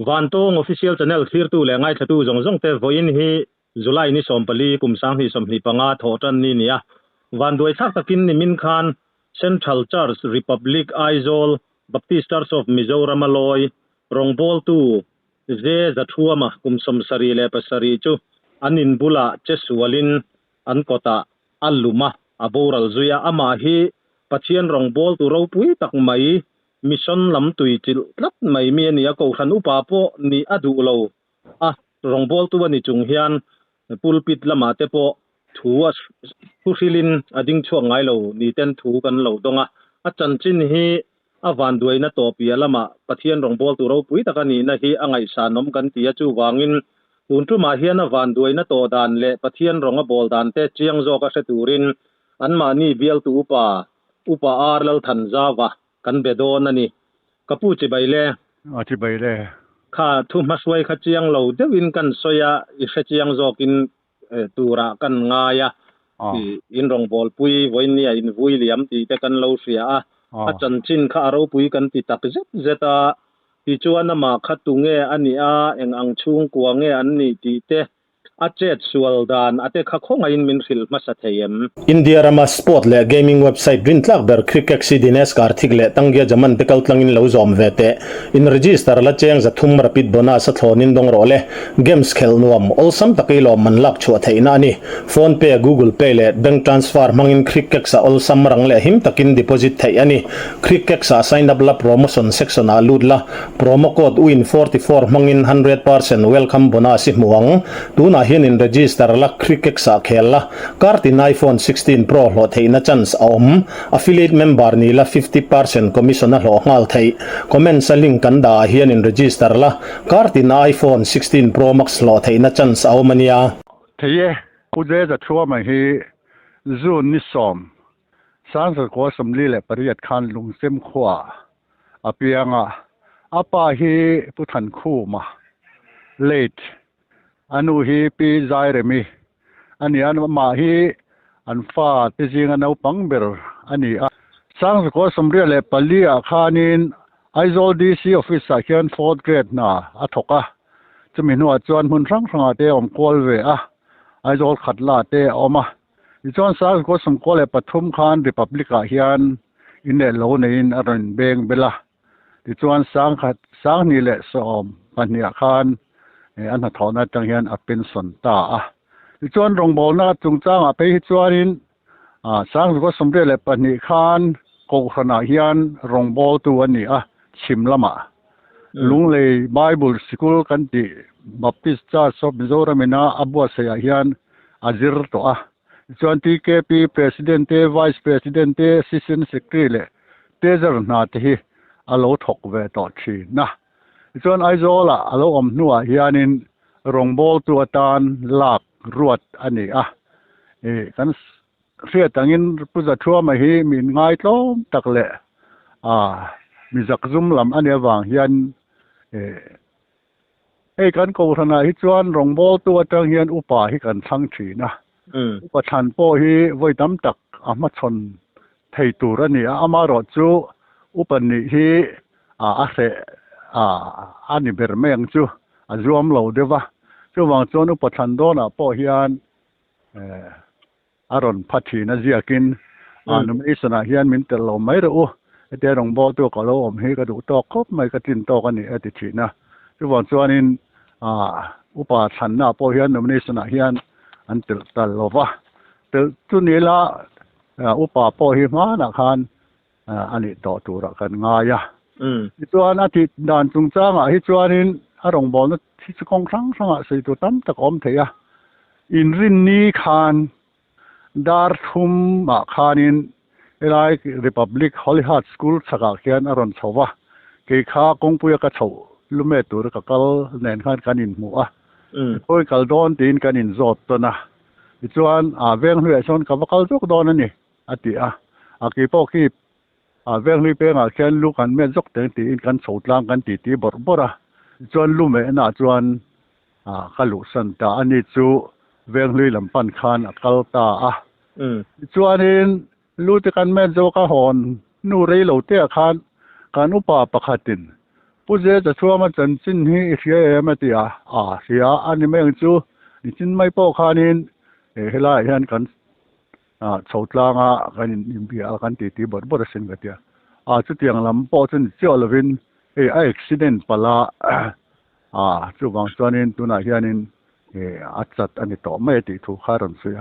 van tong official channel thir tu le ngai thatu jong jong te voin hi July ni sompali kumsang hi somni panga thotan ni nia van doi thak takin ni min khan Central Church Republic Aizol Baptist Church of Mizoram aloi rongbol tu je zathuama kumsom sari le pasari chu anin bula chesualin an kota aluma aboral zuya ama hi pathian rongbol tu ro pui tak mai mission lam tui chil tlat mai mi ania ko khan upa po ni adu lo a rongbol tu ani chung hian pulpit lama te po thuwa thurilin ading chuang ngai lo ni ten thu kan lo donga a chanchin hi awan duaina to pia lama pathian rongbol tu ro pui takani na hi angai sanom kan tia chu wangin tuntu ma hian awan duaina to dan le pathian ronga bol dan te chiang zo ka se turin an mani bial tu upa arlal thanjawa kan bedon ani kapu chi baile chi baile kha thu maswai kha chiang lo dewin kan soya I se chiang zokin tura kan ngaya in rong bol pui voinia in vui liam ti te kan lo sia a chanchin kha aro pui kan ti tak zeta ti chuan ma khatunge ani a eng ang chung kuange an ni ti te achet sualdan ate kha khonga in min khil masa theyem India Rama Sport le gaming website rintlak ber cricket CDNS karthik le tangya jaman bekal tlangin lo zom vete in register la cheng za thum rapid bona sa thlonin dong role games khel nuam olsam takilo manlak chu theina ni phone pay Google Pay le bank transfer mangin cricket sa olsam rang le him takin deposit thei ani cricket sa sign up la promotion section a ludla promo code win44 mangin 100% welcome bonus muang tuna hian in register la cricket sa khela kartin iPhone 16 Pro lo theina chance om affiliate member ni la 50% commission lo ngal thei comment sa link kan da hian in register la kartin iPhone 16 Pro Max lo theina chance awmania theye uje za thua mai hi zun ni som sang sa ko somli le pariat khan lungsem khwa apianga apa hi puthan khu ma late anu hi pi zai remi ani an ma hi an fa te jing anau pangber ani a sang ko somri le palia khanin Aizol DC office a hian 4th grade na athoka chumi nu a chuan hun rang ranga te om kol ve a Aizol khatla te oma chuan sang ko som kol e pathum khan republic a hian in le lo nein aron beng bela ti chuan sang ni le som pania khan an thona tang hian a pension ta a chuan rongbol na chungchang a pe hi chuanin sang ko somre le pani khan ko khana hian rongbol tu ani a chimlama lunglei Bible school kan ti Baptist Church of Mizoram na abwa se hian azir to a chuan TKP president te vice president te assistant secretary le teaser na te hi alo thok ve to thi na chuan aizola alo om nuwa hianin rongbol tu atan lak ruat ani a kan ria tangin puza thua ma hi min ngai tlom takle mi zakzum lam ani awang hian kan ko thana hi chuan rongbol tu atang hian upa hi kan thang thi na upa than po hi voitam tak ama chon thei tur ani a ama ro chu upani hi a se ani bermeng chu azuam lo dewa chu wang chon upathan dona po hian aron phathi na ziakin anum isana hian min tel lo mai ro te rongbol tu ko lo om hi ka du to khop mai ka tin to kan ni ati thina chu wang chuanin upa than na po hian nomination a hian an tel tal lova tel chu ni la upa po hi ma na khan ani to tura kan nga ya chuan ati dan chungchang a hi chuanin rongbol na thi chukong sang sei tu tam tak om theya in rin ni khan dar thum ma khanin elai Republic Holy Heart School chaka khian aron chowa ke kha kongpuya ka chho lume tur ka kal nen khan kanin mu a koi kal don tin kanin zot to na chuan veng hlui son ka bakal jok don ani ati a ki po ki veng hlui pe nga khian lu kan me jok teng ti in kan chhotlang kan ti bor bora chuan lume na chuan khalu san ta ani chu veng hlui lampan khan akal ta chuanin lu te kan me zo ka hon nu rei lo te khan kan upa pakhatin 不是这说嘛真正去学嘛的是啊，你们做你真没报看呢，后来看กัน抽langกัน你比กันตีบดsen个的这点ลำ报真叫了边accident ปละ就往专人ตัวไหนเนี่ยจัดอันนี้ต่อไม่ติดทุกข์รันเสีย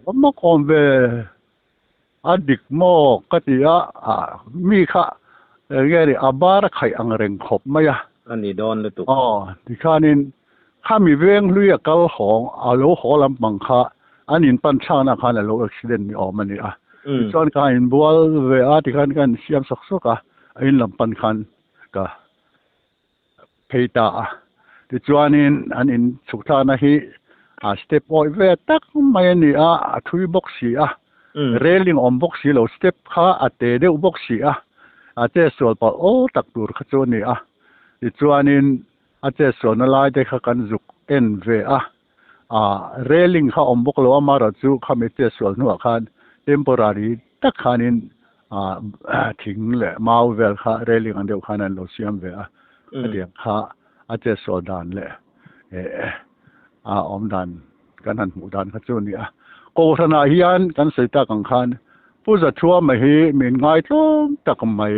ว่ามาคอมเวดิกโมก็ที่มีค่ะเงี้ยอาบาร์ใครอังเริงขบไหมอันนี้โดนเลยตุกที่ข้านี่ข้ามีเวงลุยกับของโลหะลำบังค่ะอันนี้ปัญชานะข้าเนี่ยโลอุบิเหตุนี่มันนี่จนข้าอินบัวเวที่ข้ากันเสียมสักอินลำปันขันก็เพตาที่จวนนี้อันนี้สุขทานะฮีสเต็ปโอเวตักไม่นี่ทุยบ็อกซี่เรลลิงอมบ็อกซี่เราสเต็ปข้าเตะเดวบ็อกซี่เจ้าส่วนปอตักดูร์ขจรนี่ที่จวนนี้เจ้าส่วนอะไรเด็กกันจุกเอ็นเวเรลลิงข้าอมบ็อกเรามาราจูข้าไม่เจ้าส่วนหัวขันเทมโพรารีตักขันนี้ทิ้งเลยมาเวลข้าเรลลิงอันเดียวขันนั้นเราเสียมเวเดี๋ยวข้าเจ้าส่วนดันเลยอมดันกันหันหมูดันขจรนี่โกธนาฮิยันกันเสตากังขันผู้จะชัวไม่ให้มีง่ายต้มตะกไม่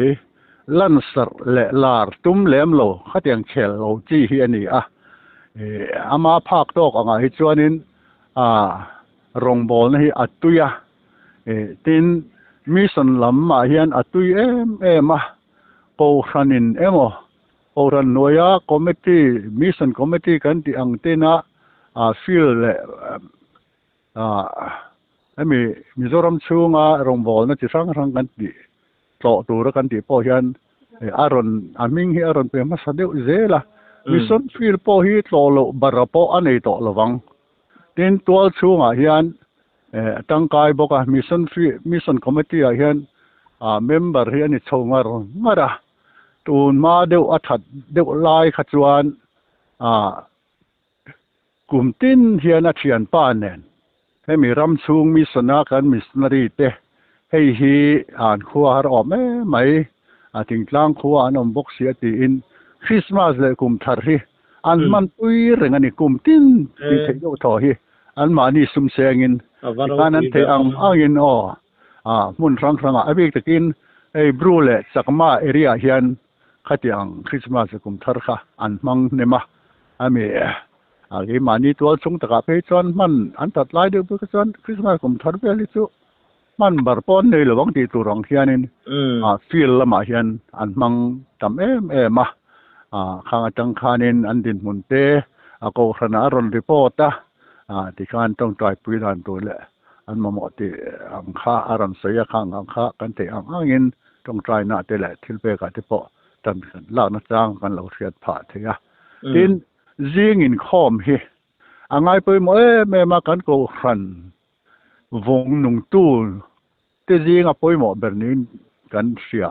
ลั่นสร์เละลาร์ตุ้มเลี้ยมโลขัดยังเชลโลจีเฮียนี่อามาภาคตกอ่ะฮิจวนินรงบอลนี่อัตุยตินมิสันลำมาเฮียนอัตุยโกธนินโกธนนวยคอมมิตี้มิสันคอมมิตี้กันที่อังเตนะฟิลเละมิโซรัมชูงรงบอลนั่นจะสร้างกันดีต่อตัวกันดีพอเห็นอารอนมิงฮีอารอนเป็นมาสเดียวเจล่ะมิสันฟิลพอฮีต่อโลบาราพออันนี้ต่อระวังดินตัวชูงเห็นตั้งกายบอกมิสันคอมมิตี้เห็นเมมเบอร์เห็นนี่ชงอารอนมาละตูนมาเดียวอัฐเดียวลายขจวนกลุ่มตินเฮียนเทียนป้านเนนให้มีรำชูงมีสนากันมีสนารีเตให้ฮีขัวหารอมไหมถึงกลางขัวอันอมบกเสียตีอินคริสต์มาสเลยกุมทารีอันมันอุยเรื่องอันนี้กุมตินที่เที่ยวทอฮีอันมานี่ซุ่มเสียงินการนั้นเที่ยงอินมุนรังอภิกตะกินบรูเล่สักมาเอริอาเฮียนขัดยังคริสต์มาสกุมทาร์ค่ะอันมังเนมาที่มานี่ตัวชงตะกับเพจอนมันอันตัดลายเดือบก็จอนคริสต์มาสกุมทาร์เวลิจุมันบาร์ปอนในระหว่างที่ตัวรองเฮียนินฟิลละมาเฮียนอันมังทำมาข้างจังคานินอันดินมุนเตก็ขณะรอนรีพอร์ตที่การต้องจ่ายปีนันตัวเลยอันมาหมดที่อังคาอารมณ์เสียข้างอังคากันที่อังเงินต้องจ่ายหน้าเตละที่เปกันที่พอทำกันลากนักจ้างกันเราเสียผ่าเถียดินยิงอินคอมเฮอังไงไปหมดแม่มากันก็ขันวงนุ่งตู้ที่ยิงไปหมดแบบนี้กันเสีย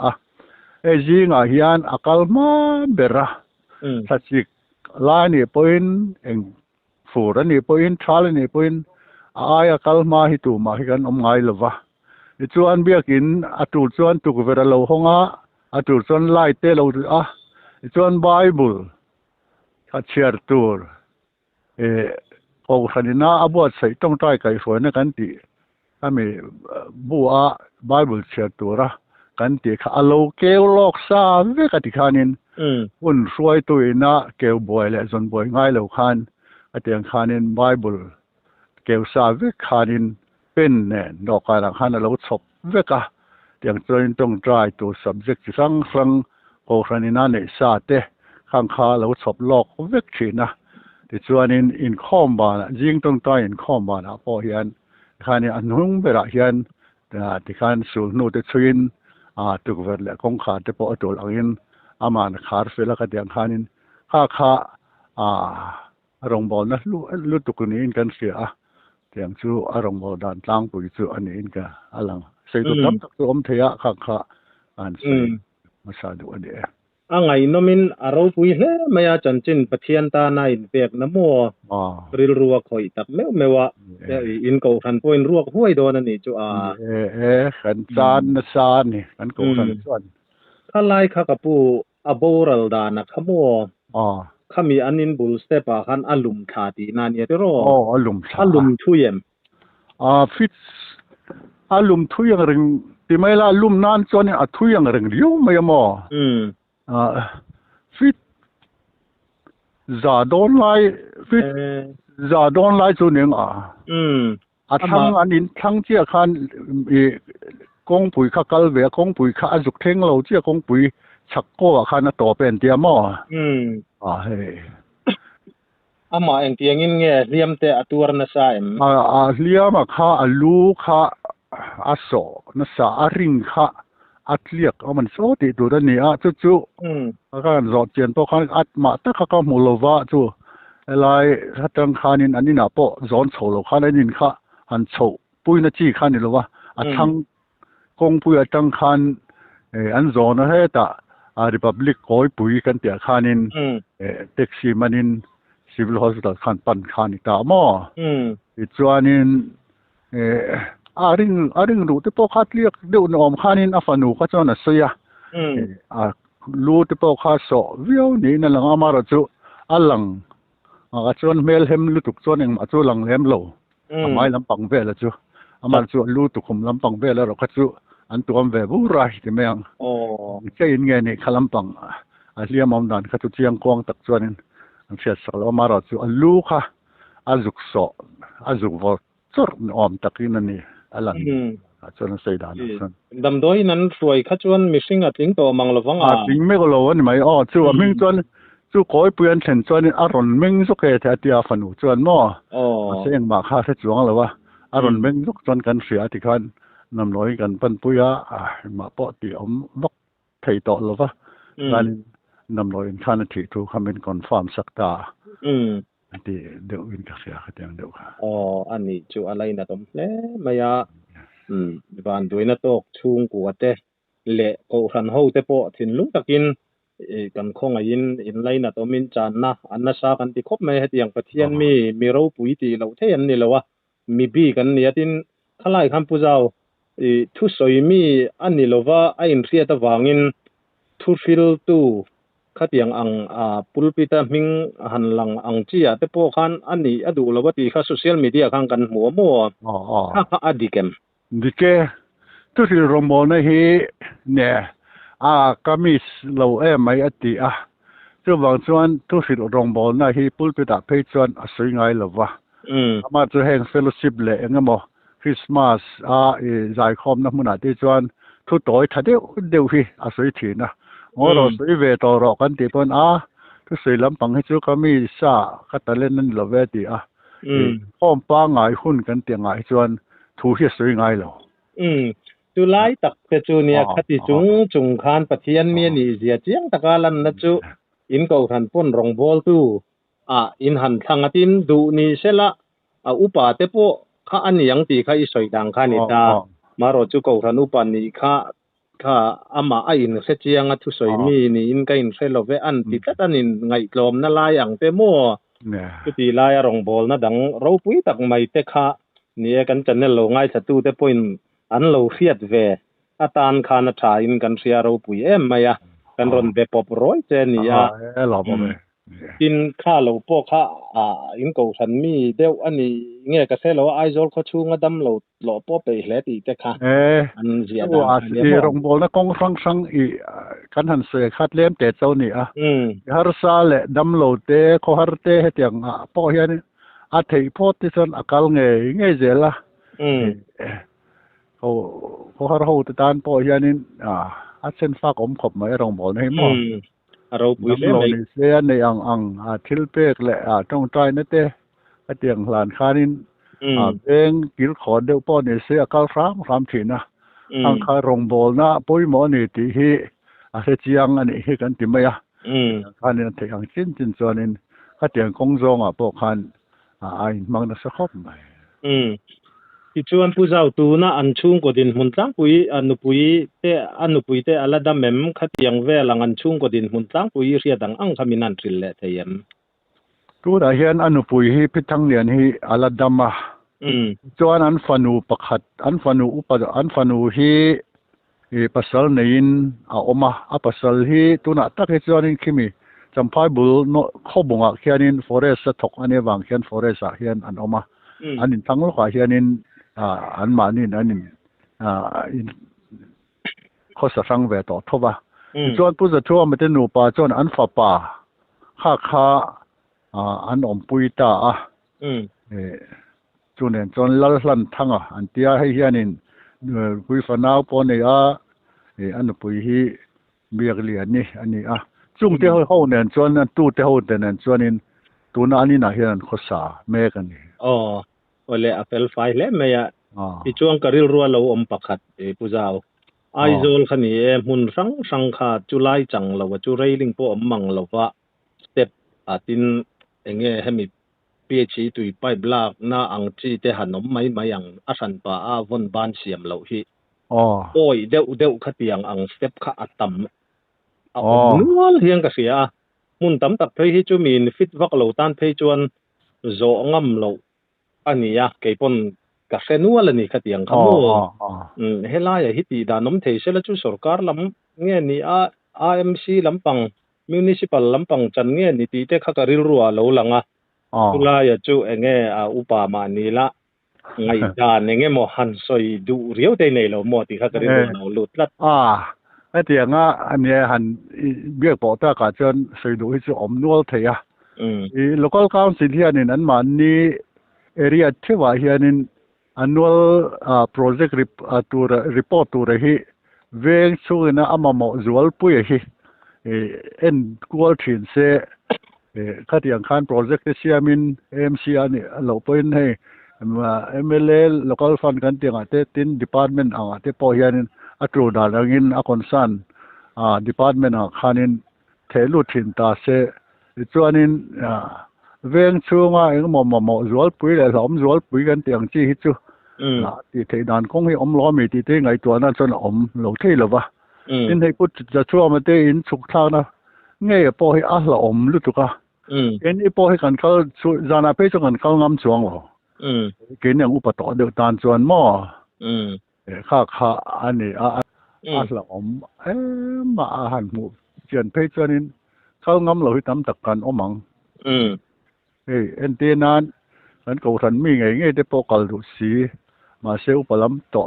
ยิงเฮียนอักลมาเบระสัจจิกลายนี่ไปเองฟูรันนี่ไปทาลนี่ไปอักลมาฮิตูมาฮิกันไงล่ะวะจวนเบียกินตุจวนตุกเวรเราหงตุจวนไล่เตะเราจวนไบเบิลขัดเชียร์ตัวโอ้ขนาดน่าอบวชใส่ต้องใจไก่ฝนกันตีถ้ามีบัวไบเบิลเชียร์ตัวละกันตีข้าโลเกลลอกซาเวกติขานินอุ่นช่วยตัวน่ะเกลบอยและจนบอยง่ายเหล่าขันอติยังขานินไบเบิลเกลซาเวกขานินเป็นเนี่ยดอกการขันเราชอบเวกะอย่างตัวนี้ต้องใจตัว subject สังโอ้ขนาดนั้นเนี่ยซาเตข้างขาเราชอบลอกเวกชีนะที่ส่วนอินคอมบานะยิงต้องใจอินคอมบานะพอเห็นขานี่อันนุ่งเบระเห็นที่ขันสูงนู่นที่ชินตุกเวรและคงขาดที่พอตัวหลังอินอามันขาดเฟลกันอย่างขานินข้ารงบอลนะลุตุกนี้อินกันเสียอย่างชูอารมณ์บอดันตั้งปุยชูอันนี้อินกันอะไรใส่ตัวทำตัวเทียข้าอันใส่มาสาดูอันเดียไงน้อมินอารมณ์ปุยเล่ไม่อาจันจินปะเทียนตาในเปียกน้ำมัวริลรัวคอยตักไม่ว่าอินกูทันพอยรัวห้วยโดนนี่จูขันจานนะจานนี่ขันกูทันส่วนข้าไล่ข้ากับปู aboral da na khamo อ๋อ khami anin bul stepa khan alum tha ti na ni te ro อ๋ออารมณ์ alum thuyem ฟิตอารมณ์ทุยอย่างเร่งที่ไม่ละอารมณ์นั้นจวนทุยอย่างเร่งเดียวไม่มอฟิตจะโดนไล่ฟิตจะโดนไล่จวนยังทั้งอันนี้ทั้งเจ้าขันกงปุ๋ยข้ากลเวกงปุ๋ยข้าจุกเทงเราเจ้ากงปุ๋ยชักก็ขันตัวเป็นเดียมอเฮ้อามาเองเตียงอินเงี้ยเรียมแต่ตัวนั้นใช่เรียมข้าลูข้าอาโซนัสอาริงข้าอัดเลียกมันโซติดูด้านนี้จู่ก็รอเจียนพวกเขาอัดมาแต่เขาก็มูลว่าจู่อะไรถ้าตั้งขานินอันนี้นะพอร้อนโฉลขาได้นินข้าหันโฉปุ้ยน่ะจี้ขานี่หรอวะทั้งกงปุ้ยตั้งขาอันร้อนนะเฮ้ตาริพับลิกคอยปุ้ยกันเตียขานินแท็กซี่มันนินซิวิลฮอสพิทอลขันปันขานิตาหม้ออีจวนนินอาริงรู้ที่พวกเขาเรียกเดี๋ยวนอมขานินอัฟานูก็จะน่ะเสียรู้ที่พวกเขาสอบวิวนี่นั่นหลังอามาราจูอัลลังก็จะเมลเฮมลุตุกจวนเองมาจูหลังเฮมโลไม่ลำปังเวลจูอามาจูลุตุกลำปังเวลแล้วก็จูอันตัวเวบุไรที่เมืองแค่ยินเงี้ยนี่ขลังปังเรียมอมดันก็จูเชียงกวางตักจวนเสียสละอามาราจูลูค่ะอาจุกสอบอาจุกวอจร์นอมตักนี่นั่นนี่อัลลังจวนเสียดานดำโดยนั้นสวยขจวนมิสิงทิ้งตัวมังละฟังทิ้งไม่ก็รู้ว่านี่ไม่จู่มิงจวนจู่คอยเปลี่ยนเส้นจวนอารมณ์มิงสุกเหตุที่อาฟันูจวนมั่วเสียงมาค่าเสียจวงเลยว่าอารมณ์มิงสุกจวนกันเสียที่คันนำน้อยกันปันปุยมาปอตีอมบักไทยต่อหรือว่าการนำน้อยคันที่ถูกคำเป็นคอนฟาร์มสักตาที่เดี๋ยวอินกับเสียกันเดี๋ยวค่ะอันนี้จู่อะไรนะต้มเล่ไม่ยาบ้านด้วยนะตกชุงกัวเตะเละกูรันหูเตะปอถิ่นลุงตะกินกันคงอินไรนะต้มินจานนะอันนั้นซากันที่คบไม่ให้ยังประเทศมีเราปุ๋ยตีเราเทียนนี่แหละวะมีบีกันเนี่ยที่ข้าไล่คำพูดเอาทุสอยมีอันนี้เราว่าไอ้อินเสียตะวางินทุฟิลตูขัดยังปุลปิตามิงหันหลังเจียแต่พวกขันอันนี้ดูเราว่าที่ข้าโซเชียลมีเดียขังกันมัวข้าอดีเกมดิเกทุกที่รวมนะเฮเนี่ยก็มีเราไม่อดีจะวางส่วนทุกที่รวมนะเฮพูดไปแต่เพจส่วนสวยงามหรอวะมาจะแห่งเฟลโลชิพเลยงั้นบ่คริสต์มาสใจคอมนะมันอาจจะส่วนทุกตัวถ้าเดี๋ยวที่สวยทีนะเราสวยเวทรอกันที่ปนทุกสิ่งลำพังให้จู่ก็มีซาก็แต่เล่นนั่นเราเวทีห้องป้าง่ายหุ่นกันเตียงง่ายส่วนถูกที่สวยงามแล้วจุไลตักเปจูเนี่ยคติจุงคานปะเทียนเมียนี่เสียเจียงตะกาลันนะจูอินเก่าทันปนรองบอลตูอินหันทางตินดูนี่เสละอุปาเตปข้าอันยังตีข้าอีสอยดังข้านี่ตามารอจูเก่าทันอุปานี่ข้าอามาอินเสจียงทุสอยมีนี่อินก็อินเสลเวอันติดตันอินไงกลมนั่นลายอย่างเตมัวก็ตีลายรองบอลนะดังเราปุ้ยตักไม่เตข้านี่กันจันเนลโลง่ายสตูเตปอินอันเราเฟียดเวอาตานคานชาอินกันเสียเราปุยมายากันรอนเบปอบร้อยเจนี่กินข้าเราพวกข้าอินกูฉันมีเดี๋ยวอันนี้เงี้ยก็เสเราไอโซลเขาชูงดำเราหล่อปอไปเละตีแต่ข้าอันเสียดายที่โรงบอลนะกองฟังอีกันหันเสือคัดเลี้ยมแต่เจ้านี่ฮาร์ซาเลดำเราเตะเขาฮาร์เตะเตียงปอเฮียนี่เทพอที่ส่วนอากาศเงี้ยเจล่ะเขาหาเราตานปอยานินเส้นฟ้าผมขบไม่รองบอลให้มั่งเราปุยเล่นเสียในทิลเปกและต้องใจนั่นเต้เตียงหลานคานินเองกิลขอเดียวป้อนเสียก้าวสามถีนะทางคารองบอลนะปุยหมอนี่ที่เฮจียงอันนี้กันที่ไม่คานินที่อย่างจินส่วนนี้เตียงกงจงพวกคันมังนัสขบไม่ที่ชวนผู้เจ้าตูน่ะอันชุ่งกดินหุ่นตั้งปุยอันนุปุยเตอัลลัดดำเมมขัดยังเวลังอันชุ่งกดินหุ่นตั้งปุยเรียดังอังคามินันทริลเลเทียมตัวได้เห็นอันนุปุยพิทังเนียนฮีอัลลัดดำมาจวนอันฟันูประคัดอันฟันูอุปอันฟันูฮี pasal nein oma a pasal hi tuna tak he chuanin khimi champhai bul no khobunga khianin forest thok ane wang khian forest a hian an oma anin thanglo kha hianin an manin anin in khosa sang ve to thoba chuan pu za thua mate nu pa chuan an fa pa kha an pui ta a chunen chuan lal hlan thanga an tia hei hianin pui fanau po nei a an pui hi biak lian ni ani a chung te ho nen chuan an tu te ho nen chuanin tuna ani na hian khosa me kan ni ole apple fai le me ya ti chuang karil ruwa lo pakhat puzao aizol khani mun sang kha chulai chang lo chu reiling po mang lo wa step atin enge hemi phd tui pai black na ang chi te hanom mai ang asan pa a von ban siam lo hi oi deu khatiang ang step kha atam nual hiang ka sia mun tam tak phei hi chu min fit vak lo tan phei chuan zo ngam lo ania keipon ka senual ani khatiang khamu helaya hiti danom theisela chu sarkar lam nge ni a amc lampang municipal lampang chan nge ni ti te khakaril ruwa lo langa tulaya chu enge upa ma ni la ngai da nenge mo han soi du riau te nei lo mo ti khakaril lo lutlat tianga ania han biak po ta ka chon soi du hi chu nual theya local council hianin an man ni area thewa hianin annual project report tur hi veng chungina amamo zual pui hi en kual thin se khatiang khan project siamin mc ani lo point he mla local fund kan tianga te tin department anga te po hianin atru dalangin a concern department a khanin thelu thin ta se chuanin veng chunga engmo zual pui le hlom zual pui kan tiang chi hi chu ti thei dan kong hi lo mi ti te ngai to na chon lo thei lo wa in hei put ja chuwa ma te in chuk thla na nge po hi a hla lu tu ka en i po hi kan kal chu zana pe chu kan kal ngam chuang lo ken yang upa to de tan chuan mo kha ani a hla ma a han mu chian pe chuan in kal ngam lo hi tam tak kan omang en te nan kan ko than mi nge te po kal du si ma seu palam to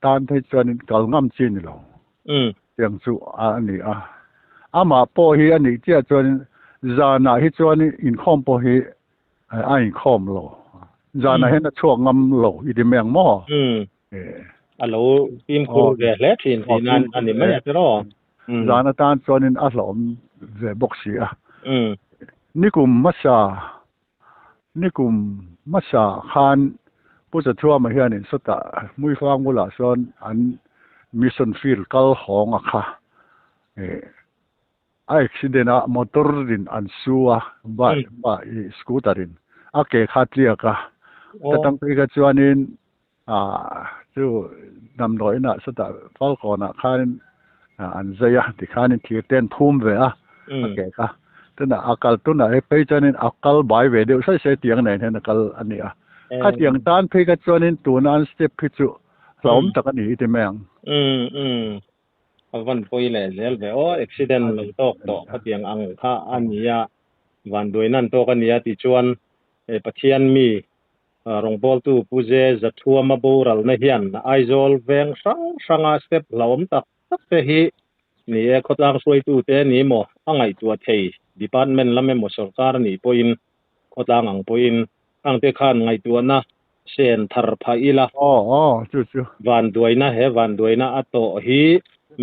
tan thei chuan in kal ngam chin lo yang chu ani ama po hi ani tia chuan zana hi chuan in khom po hi ai khom lo zana hen chuak ngam lo i de meng mo alo tim khur ve le thin nan ani mai atro zana tan chuan in a hlom ve boxi nikum masa khan puja thua ma hian in sota mui fang mula son an mission field kal hong a kha accident a motor din an suwa ba scooter in a ke khatlia ka tatang pe ka chuanin chu nam loi na sota falcon a khan an zaya ti khanin thir ten phum ve a ke ka tuna akal tuna pe chuanin akal bai ve deu sai se tiang nei hen akal ani a kha tiang tan pe ka chuanin tuna an step phi chu hlom tak ani ti meng van poi le lel ve accident lo tok to khatiang ang kha ania van doinan to kania ti chuan pathian mi rongbol tu puje zathua ma boral na hian aizol veng sanga step lawm tak te hi ni khotang suai tu te ni mo angai tu thei department lame mo sarkar ni poin khotang ang poin ang te khan ngai tu na sen thar pha ila chu van doina ato hi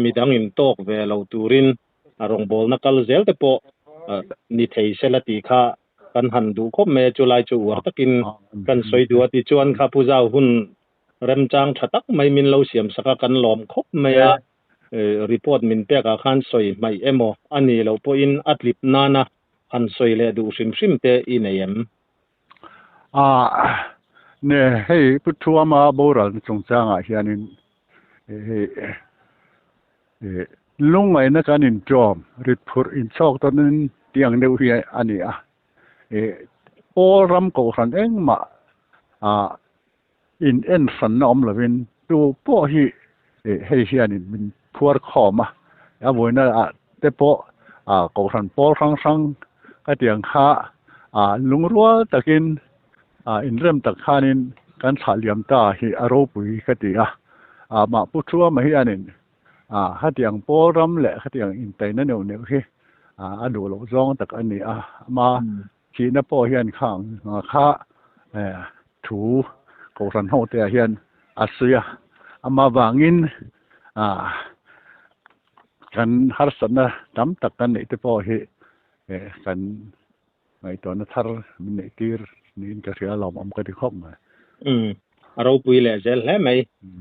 midang in tok ve lo turin arong bol na kal zel te po ni thei sela ti kha kan han du khop me chulai chu war takin kan soi du ati chuan kha puja hun rem chang thatak mai min lo siam saka kan lom khop me ya report min pe ka khan soi mai emo ani lo po in atlip nana han soi le du sim te inayem ne hei puthua ma boral chung changa hianin lungai na kanin jom ritphur in chok tonin tiang deu hi ani all ram ko ran engma in en san nom lovin tu po hi ให้เฮียนี่มันพัวขอมาวันนั้นเตปกอรันปอลรังก็เตียงข้าลุงรัวตะกินอินเริ่มตะขานินกันสาเหลี่ยมตาที่อารมณ์ปุยก็ตีมาพูดชัวมาเฮียนี่ข้าเตียงปอรำแหละข้าเตียงอินเตอร์นั่นเนี่ยโอเคดูหลงจองตะกันนี่มาขี่นับปอเฮียนข้างข้าถูกอรันห้องเตียเฮียนเสียมาบางินกันฮัร์สันนะจำตักกันนี่ที่พอเฮกันไอ้ตัวนั้นทาร์มินตีร์นี่ก็เสียลมก็ที่ครบมาเราปุยแหละเจลแล้วไหม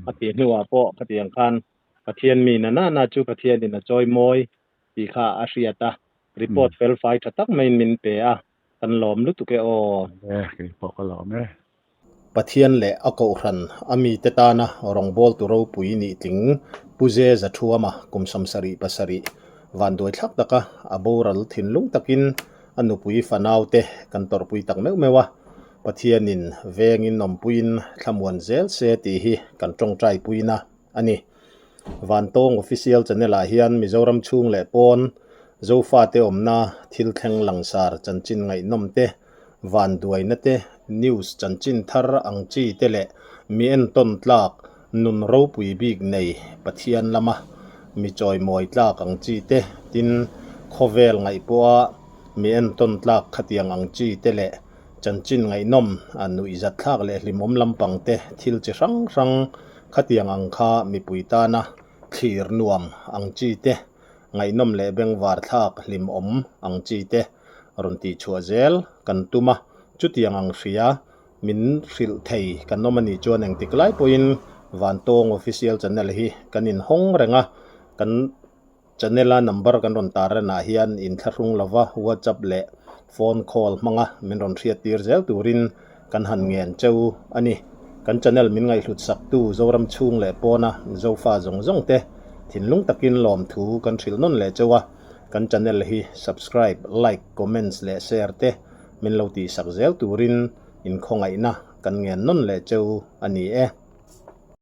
ปฏิหัวปอปฏิยังคันปฏิยันมีน่าจูปฏิยันนี่นะจอยมอยปีข้าอาเซียตารีพอร์ตเฟลไฟทัตักไม่มินเปียกันหลอมลุตุกเออคือพอก็หลอมเลยปฏิยันแหละอากาศรันมีเตตานะรองบอลตัวเราปุยนี่ถึงปุเจจะชัวมากุมสัมสรีปัสรีวันโดยทักตะกะอโบรัลทินลุงตะกินอนุปุยฟันเอาเตกันตอร์ปุยตักเมวเมวะปฏิยันินเวงินนมปุยนขมวนเซลเซตีฮีกันจงใจปุยนะอันนี้วันตงออฟฟิเชียลจะเนลาฮิอันมิโซรัมชุงเล่ปอนโจฟาเตอมนาทิลแข่งหลังสารจันจินไงนมเตวันด้วยนั่นเตนิวส์จันจินทาร์อังจีเตเลมีเอ็นต้นตลากนุนรูปุยบิกในปฏิยันละมามีจอยมวยตลากอังจีเตตินโคเวลไงปัวมีเอ็นต้นตลากขัดยังอังจีเตเลจันจินไงนมอันนุอิจัดทากเลลิมอมลำปังเตทิลจะรังขัดยังอังคามีปุยตานะขีรนวมอังจีเตไงนมเลเบงวาร์ทากลิมอมอังจีเตรุนตีชัวเซลกันตุมาจุดยังอังเสียมินสิลไทยกันนมันนี่จวนแห่งติกไลปอยน์วันตงออฟฟิเชียลจันเนลฮีกันอินห้องเรงกันจันเนลนัมเบอร์กันรอนตาร์นาฮิอันอินทรุงลาวะวัจับเละโฟนคอลมังมินรอนเชียตีร์เซลตูรินกันหันเงียนเจ้าอันนี้กันจันเนลมินไงหลุดสักตูโจรัมชุงเละปอนะโจฟ้าจงเตถินลุงตะกินลอมถูกันสิลนนเละเจ้ากันจันเนลฮี subscribe like comments เละ share เตมินเราตีสักเซลตูรินอินคงไงนะกันเงียนนนเละเจ้าอันนี้